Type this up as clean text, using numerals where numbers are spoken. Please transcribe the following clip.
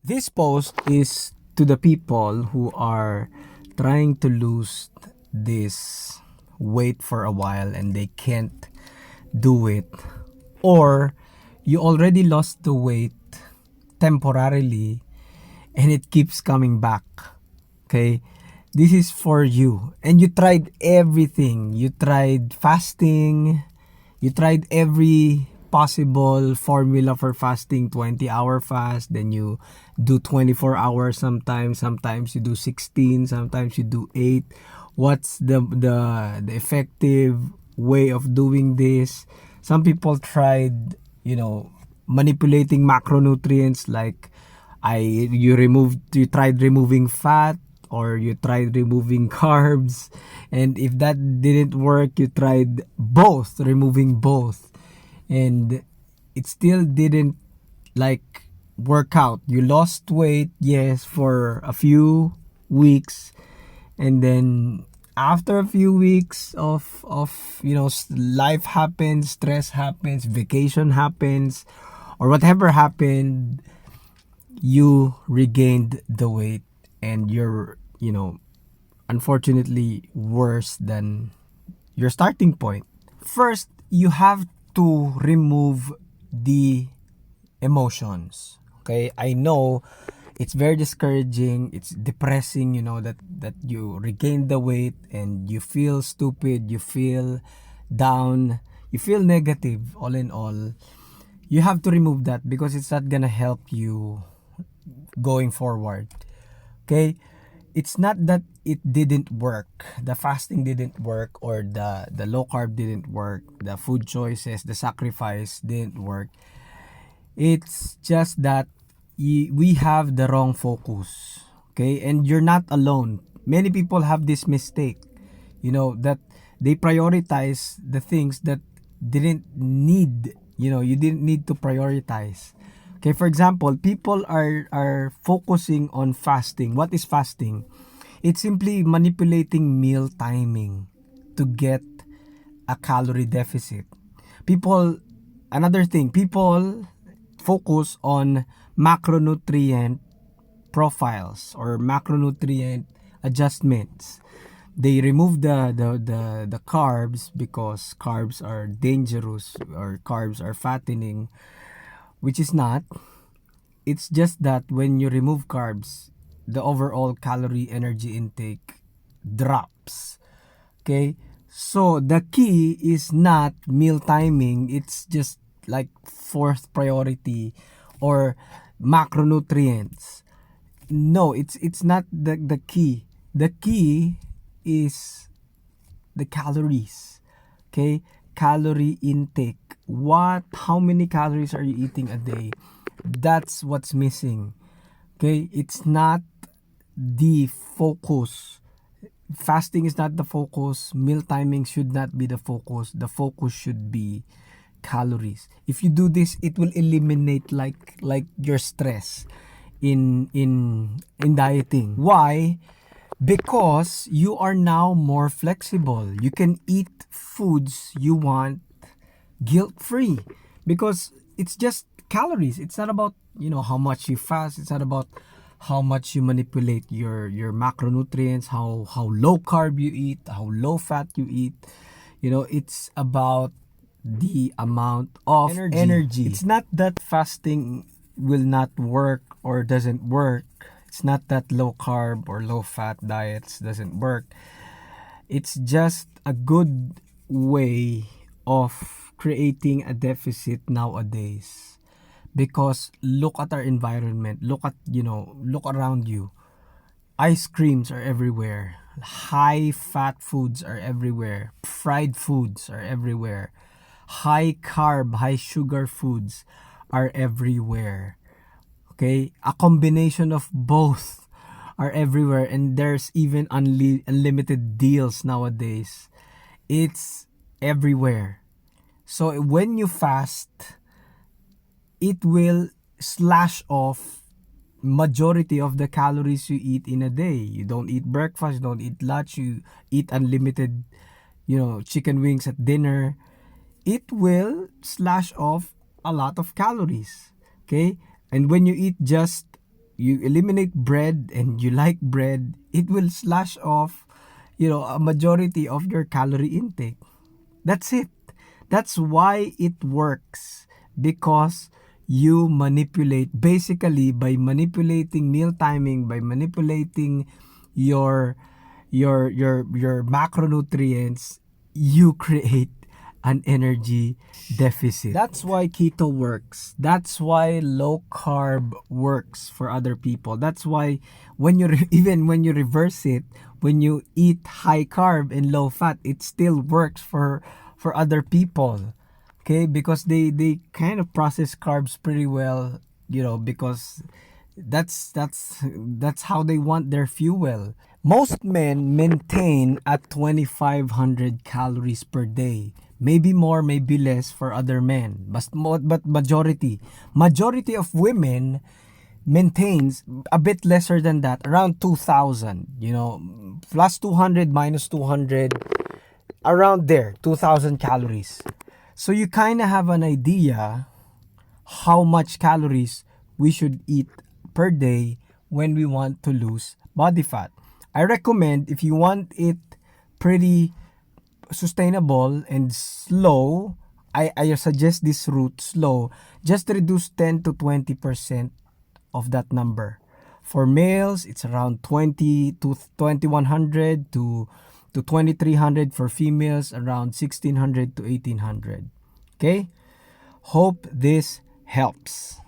This post is to the people who are trying to lose this weight for a while and they can't do it, or you already lost the weight temporarily and it keeps coming back. Okay, this is for you, and you tried everything. You tried fasting, you tried every possible formula for fasting, 20-hour fast, then you do 24 hours sometimes you do 16, sometimes you do 8. What's the effective way of doing this? Some people tried, manipulating macronutrients, like you tried removing fat, or you tried removing carbs, and if that didn't work, you tried removing both, and it still didn't work out. You lost weight, yes, for a few weeks, and then after a few weeks of life happens, stress happens, vacation happens, or whatever happened, you regained the weight, and you're unfortunately worse than your starting point. First, you have to remove the emotions. Okay, I know it's very discouraging, it's depressing, that you regain the weight and you feel stupid, you feel down, you feel negative. All in all, you have to remove that because it's not gonna help you going forward. Okay, it's not that it didn't work, the fasting didn't work, or the low carb didn't work, the food choices, the sacrifice didn't work. It's just that we have the wrong focus. Okay, and you're not alone. Many people have this mistake, that they prioritize the things that didn't need, you didn't need to prioritize. Okay, for example, people are focusing on fasting. What is fasting? It's simply manipulating meal timing to get a calorie deficit. People, another thing, people focus on macronutrient profiles or macronutrient adjustments. They remove the carbs because carbs are dangerous, or carbs are fattening, which is not. It's just that when you remove carbs, the overall calorie energy intake drops. Okay? So the key is not meal timing, it's just like fourth priority, or macronutrients. No, it's not the key. The key is the calories. Okay? Calorie intake. How many calories are you eating a day? That's what's missing. Okay? It's not the focus. Fasting is not the focus. Meal timing should not be the focus. The focus should be calories. If you do this, it will eliminate like your stress in dieting. Why? Because you are now more flexible. You can eat foods you want guilt free, because it's just calories. It's not about how much you fast. It's not about how much you manipulate your macronutrients, how low carb you eat, how low fat you eat. It's about the amount of energy. It's not that fasting will not work or doesn't work. It's not that low carb or low fat diets doesn't work. It's just a good way of creating a deficit nowadays. Because look at our environment, look around you. Ice creams are everywhere. High fat foods are everywhere. Fried foods are everywhere. High carb, high sugar foods are everywhere. Okay? A combination of both are everywhere, and there's even unlimited deals nowadays. It's everywhere. So when you fast, it will slash off majority of the calories you eat in a day. You don't eat breakfast, you don't eat lunch, you eat unlimited, chicken wings at dinner. It will slash off a lot of calories. Okay? And when you eat just you eliminate bread and you like bread, it will slash off, a majority of your calorie intake. That's it. That's why it works, because you manipulate, basically by manipulating meal timing, by manipulating your your macronutrients, you create an energy deficit. That's why keto works. That's why low carb works for other people. That's why when you even when you reverse it, when you eat high carb and low fat, it still works for other people. Okay, because they kind of process carbs pretty well, because that's how they want their fuel. Most men maintain at 2,500 calories per day. Maybe more, maybe less for other men. But majority of women maintains a bit lesser than that, around 2,000. Plus 200 minus 200, around there, 2,000 calories. So you kind of have an idea how much calories we should eat per day when we want to lose body fat. I recommend, if you want it pretty sustainable and slow, I suggest this route slow. Just reduce 10 to 20% of that number. For males, it's around 20 to 2,100 to 2,300. For females, around 1,600 to 1,800. Okay? Hope this helps.